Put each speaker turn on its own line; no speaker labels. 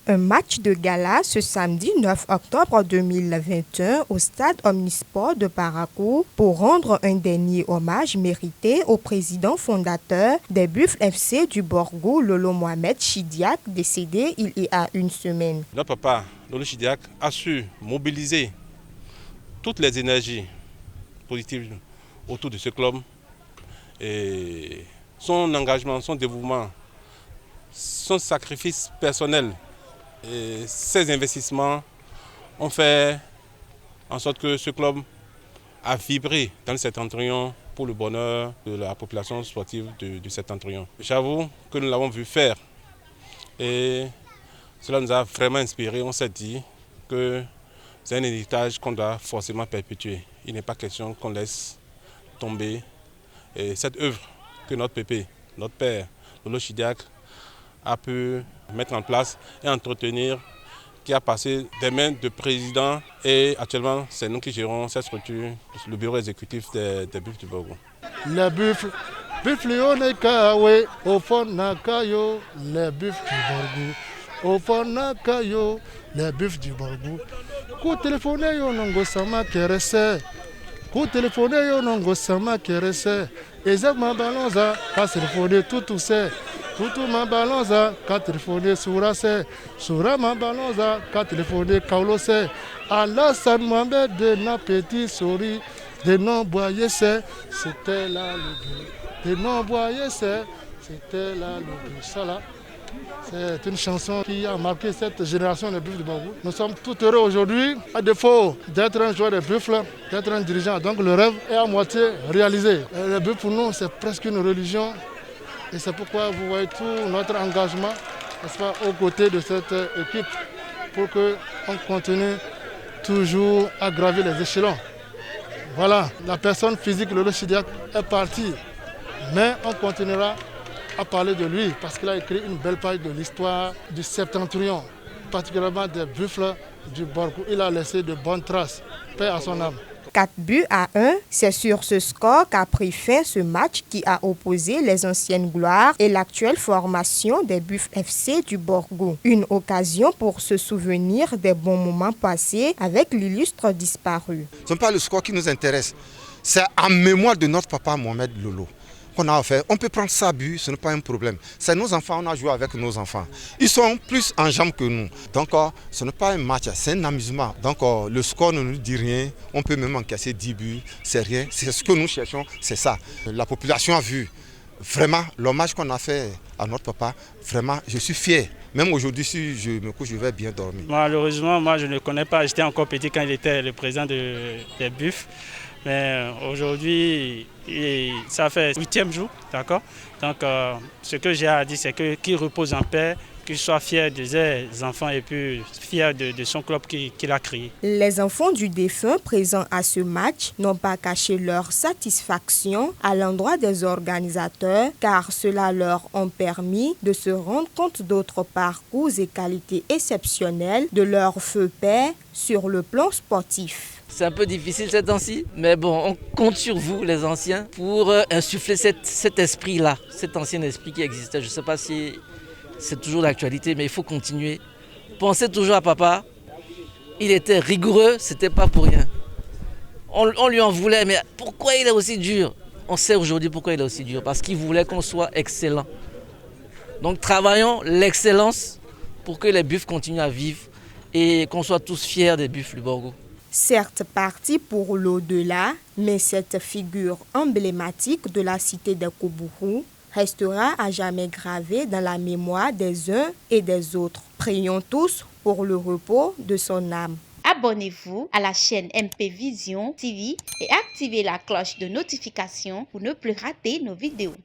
Un match de gala ce samedi 9 octobre 2021 au stade Omnisport de Parakou pour rendre un dernier hommage mérité au président fondateur des Buffles FC du Borgou, Lolo Mohamed Chidiack, décédé il y a une semaine.
Notre papa, Lolo Chidiack, a su mobiliser toutes les énergies positives autour de ce club. Et son engagement, son dévouement, son sacrifice personnel et ses investissements ont fait en sorte que ce club a vibré dans le septentrion pour le bonheur de la population sportive du septentrion. J'avoue que nous l'avons vu faire et cela nous a vraiment inspiré. On s'est dit que c'est un héritage qu'on doit forcément perpétuer. Il n'est pas question qu'on laisse tomber. Et cette œuvre que notre pépé, notre père, Lolo Chidiack, a pu mettre en place et entretenir, qui a passé des mains de président et actuellement c'est nous qui gérons cette structure, le bureau exécutif des Buffles du Borgou.
Les Buffles, Buffles au fond Nakayo, les Buffles du Borgou, au fond Nakayo, les Buffles du Borgou. Coup téléphoné yo nongo sama kerese, coup téléphoné yo nongo sama kerese, ezema balonza, pas téléphoné tout c'est. Tutu ma balonza, ka téléphoné Soura se, Soura ma balonza, ka téléphoné Kaulo se, Alassane Mohamed de na petit souris, de non boyer se, c'était là le but. De non boyer se, c'était là le but. Ça là, c'est une chanson qui a marqué cette génération de Buffles du Borgou. Nous sommes tout heureux aujourd'hui, à défaut d'être un joueur de Buffles, d'être un dirigeant. Donc le rêve est à moitié réalisé. Le but pour nous, c'est presque une religion. Et c'est pourquoi vous voyez tout notre engagement, n'est-ce pas, aux côtés de cette équipe pour qu'on continue toujours à gravir les échelons. Voilà, la personne physique, Lolo Chidiack, est partie. Mais on continuera à parler de lui parce qu'il a écrit une belle page de l'histoire du septentrion, particulièrement des Buffles du Borgou. Il a laissé de bonnes traces. Paix à son âme.
4-1, c'est sur ce score qu'a pris fin ce match qui a opposé les anciennes gloires et l'actuelle formation des Buffles FC du Borgou. Une occasion pour se souvenir des bons moments passés avec l'illustre disparu.
Ce n'est pas le score qui nous intéresse, c'est en mémoire de notre papa Mohamed Lolo qu'on a fait. On peut prendre ça but, ce n'est pas un problème. C'est nos enfants, on a joué avec nos enfants. Ils sont plus en jambes que nous. Donc ce n'est pas un match, c'est un amusement. Donc le score ne nous dit rien. On peut même encaisser 10 buts, c'est rien. C'est ce que nous cherchons, c'est ça. La population a vu vraiment l'hommage qu'on a fait à notre papa. Vraiment, je suis fier. Même aujourd'hui, si je me couche, je vais bien dormir.
Malheureusement, moi je ne le connais pas. J'étais encore petit quand il était le président des Buffles. Mais aujourd'hui, ça fait 8e jour, d'accord. Donc, ce que j'ai à dire, c'est qu'il repose en paix, qu'il soit fier de ses enfants et puis fier de son club qu'il a créé.
Les enfants du défunt présents à ce match n'ont pas caché leur satisfaction à l'endroit des organisateurs, car cela leur a permis de se rendre compte d'autres parcours et qualités exceptionnelles de leur feu père sur le plan sportif.
C'est un peu difficile ces temps-ci, mais bon, on compte sur vous, les anciens, pour insuffler cet esprit-là, cet ancien esprit qui existait. Je ne sais pas si c'est toujours d'actualité, mais il faut continuer. Pensez toujours à papa. Il était rigoureux, c'était pas pour rien. On lui en voulait, mais pourquoi il est aussi dur? On sait aujourd'hui pourquoi il est aussi dur, parce qu'il voulait qu'on soit excellent. Donc travaillons l'excellence pour que les Buffles continuent à vivre et qu'on soit tous fiers des Buffles du Borgou.
Certes parti pour l'au-delà, mais cette figure emblématique de la cité de Koubourou restera à jamais gravée dans la mémoire des uns et des autres. Prions tous pour le repos de son âme.
Abonnez-vous à la chaîne MP Vision TV et activez la cloche de notification pour ne plus rater nos vidéos.